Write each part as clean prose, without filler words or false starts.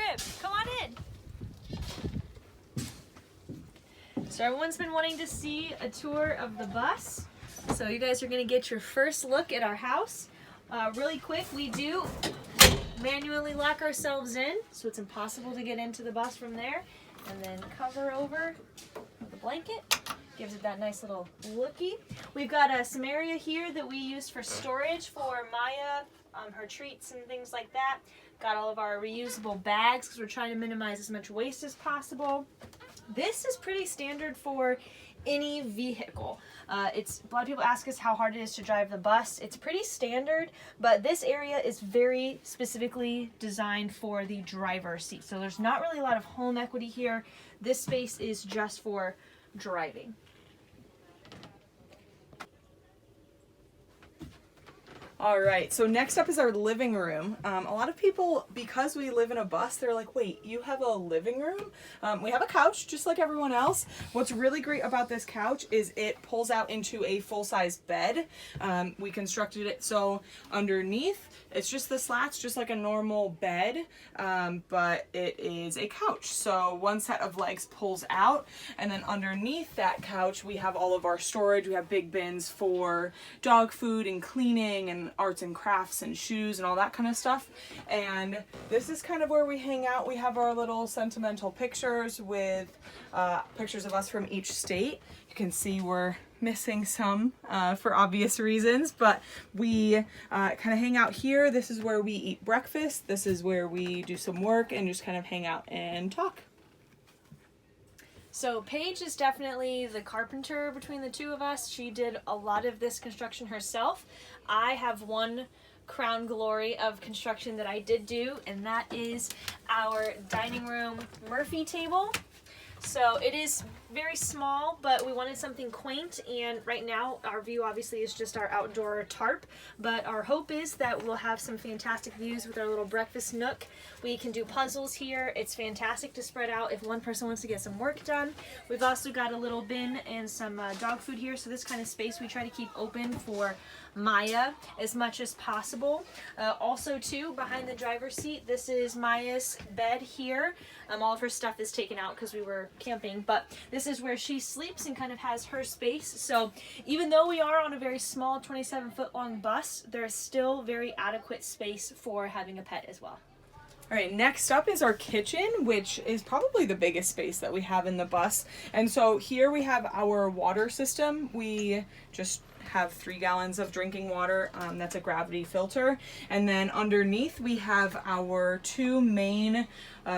crib. Come on in. So everyone's been wanting to see a tour of the bus. So you guys are going to get your first look at our house. Really quick, we do manually lock ourselves in, so it's impossible to get into the bus from there. And then cover over with a blanket. Gives it that nice little looky. We've got some area here that we use for storage for Maya, her treats and things like that. Got all of our reusable bags because we're trying to minimize as much waste as possible. This is pretty standard for any vehicle. A lot of people ask us how hard it is to drive the bus. It's pretty standard, but this area is very specifically designed for the driver's seat. So there's not really a lot of home equity here. This space is just for driving. All right, so next up is our living room. A lot of people, because we live in a bus, they're like, wait, you have a living room? We have a couch, just like everyone else. What's really great about this couch is it pulls out into a full-size bed. We constructed it so underneath, it's just the slats, just like a normal bed, but it is a couch. So one set of legs pulls out, and then underneath that couch, we have all of our storage. We have big bins for dog food and cleaning and arts and crafts and shoes and all that kind of stuff. And this is kind of where we hang out. We have our little sentimental pictures with pictures of us from each state. You can see we're missing some for obvious reasons, but we kind of hang out here. This is where we eat breakfast. This is where we do some work and just kind of hang out and talk. So Paige is definitely the carpenter between the two of us. She did a lot of this construction herself. I have one crown glory of construction that I did do, and that is our dining room Murphy table. So it is very small, but we wanted something quaint, and right now our view obviously is just our outdoor tarp, but our hope is that we'll have some fantastic views with our little breakfast nook. We can do puzzles here. It's fantastic to spread out if one person wants to get some work done. We've also got a little bin and some dog food here, so this kind of space we try to keep open for Maya as much as possible. Also too, behind the driver's seat, this is Maya's bed here. All of her stuff is taken out because we were camping, but this is where she sleeps and kind of has her space. So even though we are on a very small 27-foot long bus, there is still very adequate space for having a pet as well. All right, next up is our kitchen, which is probably the biggest space that we have in the bus. And so here we have our water system. We just have 3 gallons of drinking water. That's a gravity filter. And then underneath we have our 2 main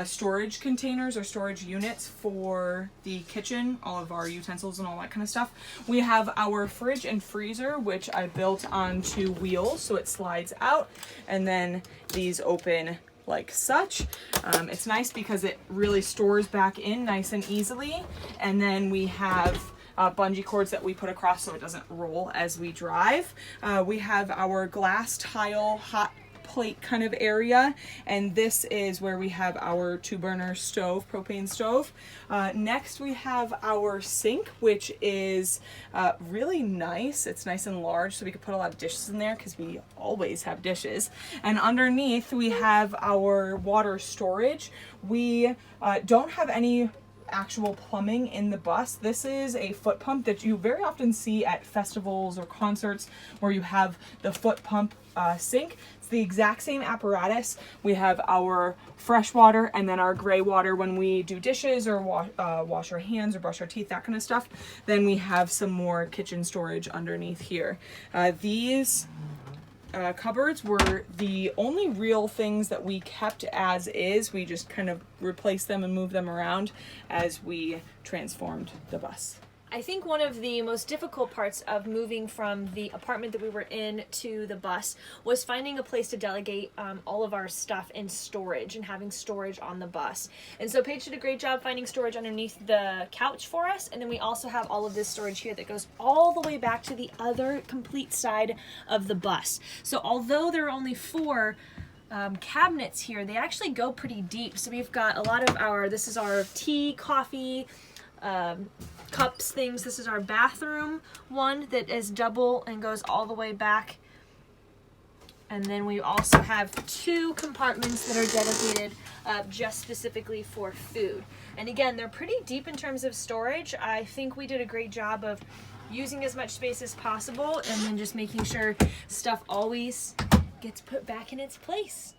storage containers or storage units for the kitchen, all of our utensils and all that kind of stuff. We have our fridge and freezer, which I built onto wheels, so it slides out, and then these open like such. It's nice because it really stores back in nice and easily. And then we have bungee cords that we put across so it doesn't roll as we drive. We have our glass tile hot plate kind of area, and this is where we have our 2-burner stove, propane stove. Next we have our sink, which is really nice. It's nice and large, so we could put a lot of dishes in there because we always have dishes. And underneath we have our water storage. We don't have any actual plumbing in the bus. This is a foot pump that you very often see at festivals or concerts where you have the foot pump sink. It's the exact same apparatus. We have our fresh water and then our gray water when we do dishes or wash our hands or brush our teeth, that kind of stuff. Then we have some more kitchen storage underneath here. These cupboards were the only real things that we kept as is. We just kind of replaced them and moved them around as we transformed the bus. I think one of the most difficult parts of moving from the apartment that we were in to the bus was finding a place to delegate all of our stuff in storage and having storage on the bus. And so Paige did a great job finding storage underneath the couch for us. And then we also have all of this storage here that goes all the way back to the other complete side of the bus. So although there are only 4 cabinets here, they actually go pretty deep. So we've got a lot of this is our tea, coffee, cups, things. This is our bathroom one that is double and goes all the way back. And then we also have 2 compartments that are dedicated just specifically for food. And again, they're pretty deep in terms of storage. I think we did a great job of using as much space as possible and then just making sure stuff always gets put back in its place.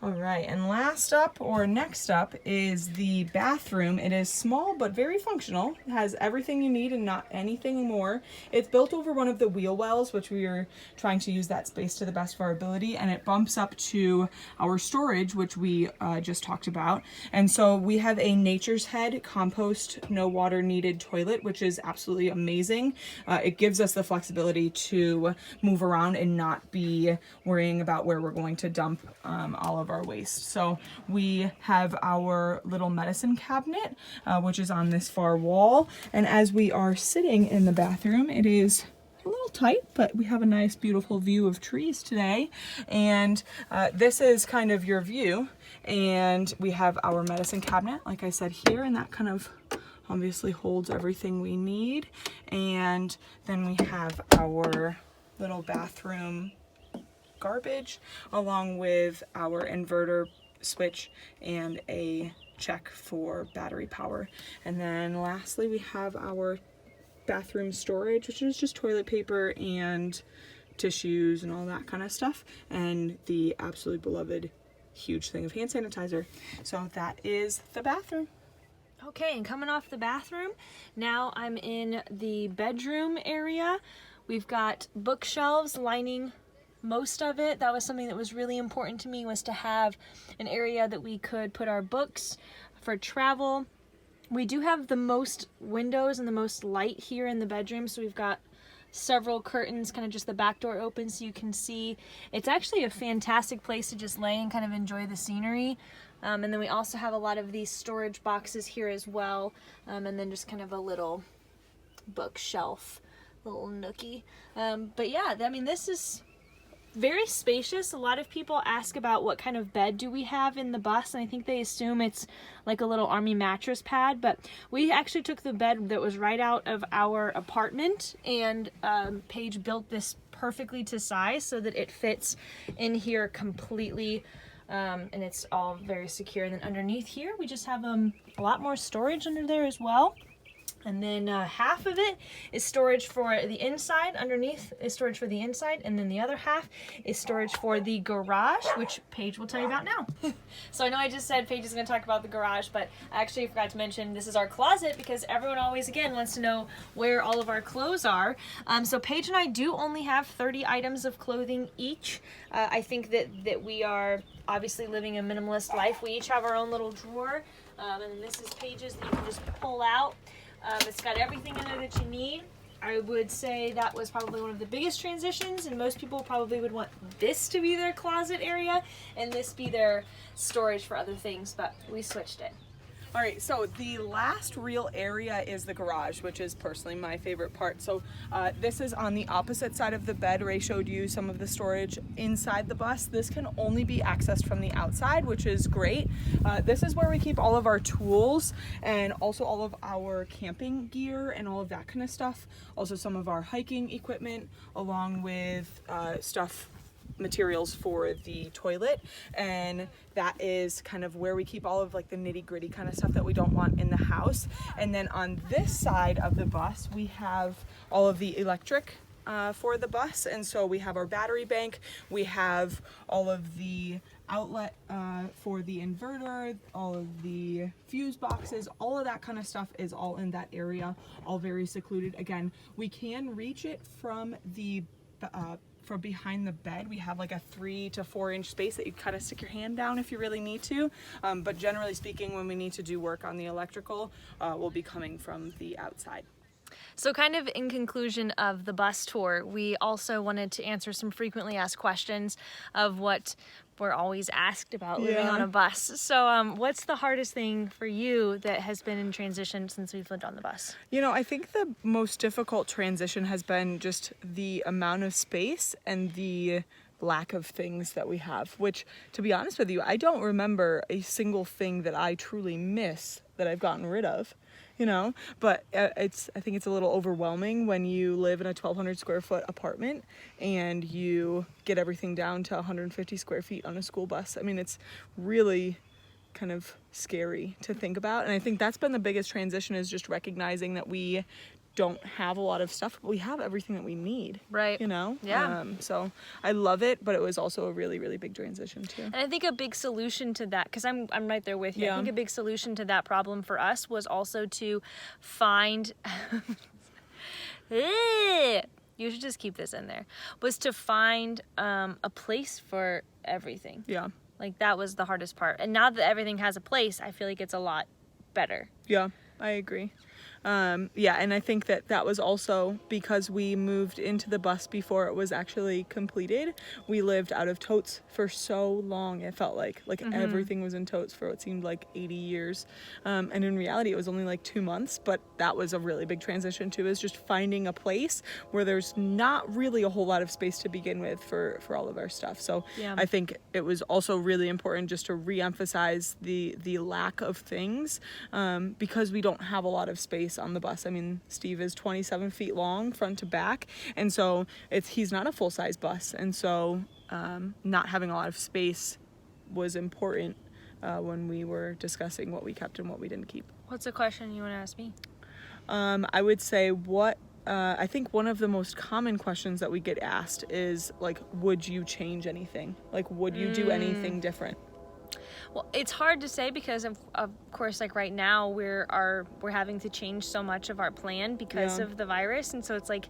All right, and last up or next up is the bathroom. It is small but very functional. It has everything you need and not anything more. It's built over one of the wheel wells, which we are trying to use that space to the best of our ability, and it bumps up to our storage, which we just talked about. And so we have a Nature's Head compost, no water needed toilet, which is absolutely amazing. It gives us the flexibility to move around and not be worrying about where we're going to dump all of our waste. So we have our little medicine cabinet, which is on this far wall. And as we are sitting in the bathroom, it is a little tight, but we have a nice, beautiful view of trees today. And this is kind of your view. And we have our medicine cabinet, like I said here, and that kind of obviously holds everything we need. And then we have our little bathroom garbage, along with our inverter switch and a check for battery power. And then lastly, we have our bathroom storage, which is just toilet paper and tissues and all that kind of stuff, and the absolutely beloved huge thing of hand sanitizer. So that is the bathroom. Okay, and coming off the bathroom, now I'm in the bedroom area. We've got bookshelves lining most of it. That was something that was really important to me, was to have an area that we could put our books for travel. We do have the most windows and the most light here in the bedroom, so we've got several curtains, kind of just the back door open so you can see. It's actually a fantastic place to just lay and kind of enjoy the scenery. And then we also have a lot of these storage boxes here as well, and then just kind of a little bookshelf, little nookie. But yeah, I mean, this is very spacious. A lot of people ask about what kind of bed do we have in the bus, and I think they assume it's like a little army mattress pad, but we actually took the bed that was right out of our apartment, and Paige built this perfectly to size so that it fits in here completely, and it's all very secure. And then underneath here we just have a lot more storage under there as well. And then half of it is storage for the inside. Underneath is storage for the inside. And then the other half is storage for the garage, which Paige will tell you about now. So I know I just said Paige is going to talk about the garage, but I actually forgot to mention this is our closet, because everyone always, again, wants to know where all of our clothes are. So Paige and I do only have 30 items of clothing each. I think that we are obviously living a minimalist life. We each have our own little drawer. And then this is Paige's that you can just pull out. It's got everything in there that you need. I would say that was probably one of the biggest transitions, and most people probably would want this to be their closet area and this be their storage for other things, but we switched it. All right, so the last real area is the garage, which is personally my favorite part. So this is on the opposite side of the bed. Ray showed you some of the storage inside the bus. This can only be accessed from the outside, which is great. This is where we keep all of our tools and also all of our camping gear and all of that kind of stuff. Also some of our hiking equipment, along with materials for the toilet, and that is kind of where we keep all of like the nitty-gritty kind of stuff that we don't want in the house. And then on this side of the bus we have all of the electric for the bus, and so we have our battery bank, we have all of the outlet for the inverter, all of the fuse boxes, all of that kind of stuff is all in that area, all very secluded. Again, we can reach it from the from behind the bed. We have like a 3 to 4 inch space that you kind of stick your hand down if you really need to, but generally speaking, when we need to do work on the electrical, we'll be coming from the outside. So kind of in conclusion of the bus tour, we also wanted to answer some frequently asked questions of what we're always asked about living on a bus. So what's the hardest thing for you that has been in transition since we've lived on the bus? You know, I think the most difficult transition has been just the amount of space and the lack of things that we have, which, to be honest with you, I don't remember a single thing that I truly miss that I've gotten rid of. You know, but I think it's a little overwhelming when you live in a 1,200 square foot apartment and you get everything down to 150 square feet on a school bus. I mean, it's really kind of scary to think about. And I think that's been the biggest transition, is just recognizing that we don't have a lot of stuff, but we have everything that we need. Right. You know? Yeah. So I love it, but it was also a really, really big transition too. And I think a big solution to that, because I'm right there with you. Yeah. I think a big solution to that problem for us was also to find. You should just keep this in there. Was to find a place for everything. Yeah. Like, that was the hardest part. And now that everything has a place, I feel like it's a lot better. Yeah, I agree. Yeah, and I think that was also because we moved into the bus before it was actually completed. We lived out of totes for so long. It felt like everything was in totes for what seemed like 80 years. And in reality, it was only like 2 months, but that was a really big transition too, is just finding a place where there's not really a whole lot of space to begin with for all of our stuff. So Yeah. I think it was also really important just to reemphasize the lack of things, because we don't have a lot of space on the bus. I mean, Steve is 27 feet long front to back, and so he's not a full-size bus, and so not having a lot of space was important when we were discussing what we kept and what we didn't keep. What's a question you want to ask me? I would say I think one of the most common questions that we get asked is like, would you change anything? Like, would you do anything different? Well, it's hard to say because of course, like right now we're having to change so much of our plan because of the virus, and so it's like,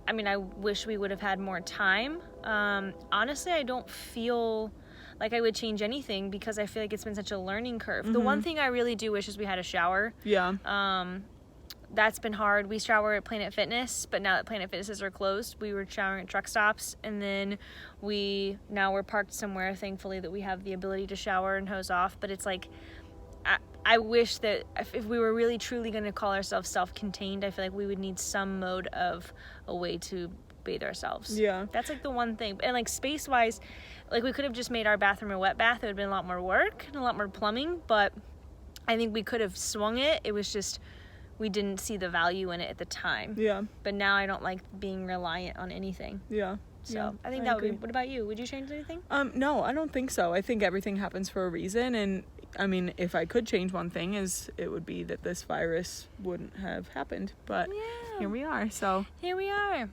I mean, I wish we would have had more time. Honestly, I don't feel like I would change anything because I feel like it's been such a learning curve. The one thing I really do wish is we had a shower. Yeah. That's been hard. We shower at Planet Fitness, but now that Planet Fitnesses are closed, we were showering at truck stops, and then now we're parked somewhere, thankfully, that we have the ability to shower and hose off. But it's like, I wish that if we were really truly going to call ourselves self-contained, I feel like we would need some mode of a way to bathe ourselves. Yeah. That's like the one thing. And like space-wise, like we could have just made our bathroom a wet bath. It would have been a lot more work and a lot more plumbing, but I think we could have swung it. It was just, we didn't see the value in it at the time. Yeah. But now I don't like being reliant on anything. Yeah. So yeah, I think I that would be. agree. What about you? Would you change anything? No, I don't think so. I think everything happens for a reason, and I mean, if I could change one thing, it would be that this virus wouldn't have happened. But here we are. So here we are.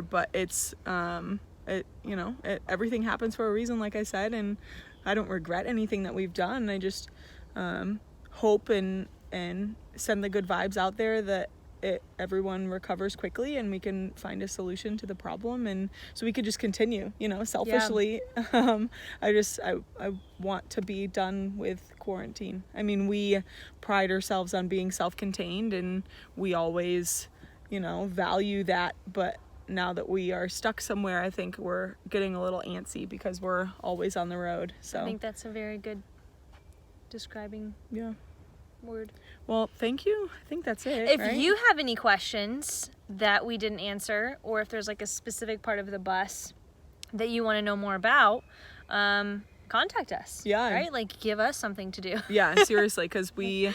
But it's everything happens for a reason, like I said, and I don't regret anything that we've done. I just hope and send the good vibes out there that everyone recovers quickly and we can find a solution to the problem, and so we could just continue, selfishly. I want to be done with quarantine. I mean, we pride ourselves on being self-contained, and we always value that, but now that we are stuck somewhere, I think we're getting a little antsy because we're always on the road. So I think that's a very good describing word. Well, thank you. I think that's it. If right? you have any questions that we didn't answer, or if there's like a specific part of the bus that you want to know more about, contact us. Yeah. Right? Like, give us something to do. Yeah, seriously, because we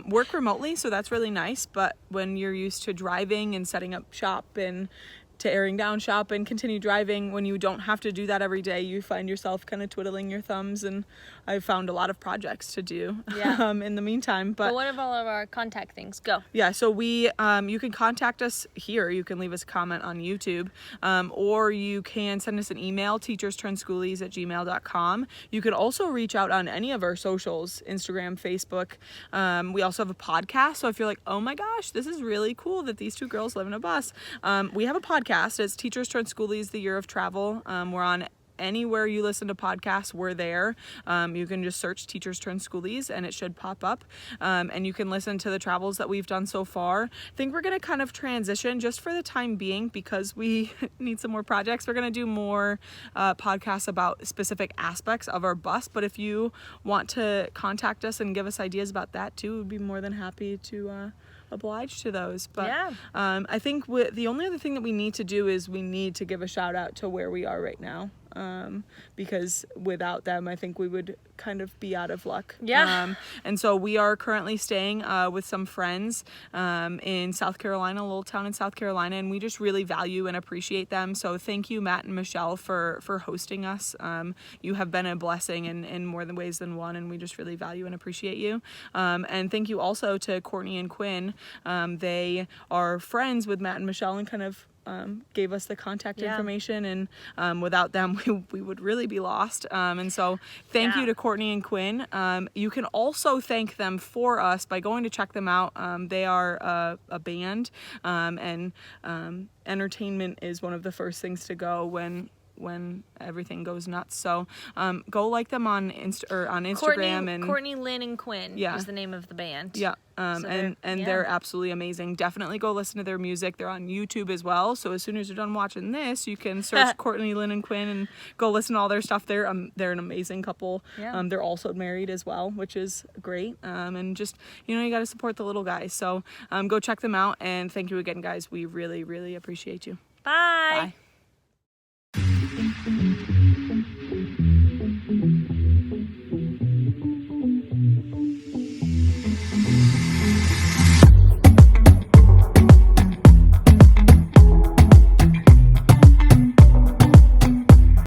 work remotely, so that's really nice. But when you're used to driving and setting up shop and to airing down shop and continue driving, when you don't have to do that every day, you find yourself kind of twiddling your thumbs, and I've found a lot of projects to do in the meantime. But what of all of our contact things? Go. Yeah, so we you can contact us here. You can leave us a comment on YouTube, or you can send us an email, teachersturnedskoolies@gmail.com. You can also reach out on any of our socials, Instagram, Facebook. We also have a podcast, so if you're like, oh my gosh, this is really cool that these two girls live in a bus, we have a podcast. It's Teachers Turned Skoolies, the Year of Travel. We're on anywhere you listen to podcasts, we're there. You can just search Teachers Turned Skoolies and it should pop up. And you can listen to the travels that we've done so far. I think we're going to kind of transition just for the time being because we need some more projects. We're going to do more podcasts about specific aspects of our bus. But if you want to contact us and give us ideas about that too, we'd be more than happy to obliged to those. But I think the only other thing that we need to do is we need to give a shout out to where we are right now. because without them, I think we would kind of be out of luck. Yeah. And so we are currently staying with some friends in South Carolina, a little town in South Carolina, and we just really value and appreciate them. So thank you, Matt and Michelle, for hosting us. You have been a blessing in more than ways than one, and we just really value and appreciate you. And thank you also to Courtney and Quinn. They are friends with Matt and Michelle and kind of gave us the contact information, and without them we would really be lost. And so thank you to Courtney and Quinn. You can also thank them for us by going to check them out. They are a band, and entertainment is one of the first things to go when everything goes nuts. So go like them on Instagram. And Courtney, Lynn, and Quinn is the name of the band. Yeah. They're absolutely amazing. Definitely go listen to their music. They're on YouTube as well. So as soon as you're done watching this, you can search Courtney, Lynn, and Quinn and go listen to all their stuff. They're an amazing couple. Yeah. They're also married as well, which is great. And just, you got to support the little guys. So go check them out. And thank you again, guys. We really, really appreciate you. Bye. Bye.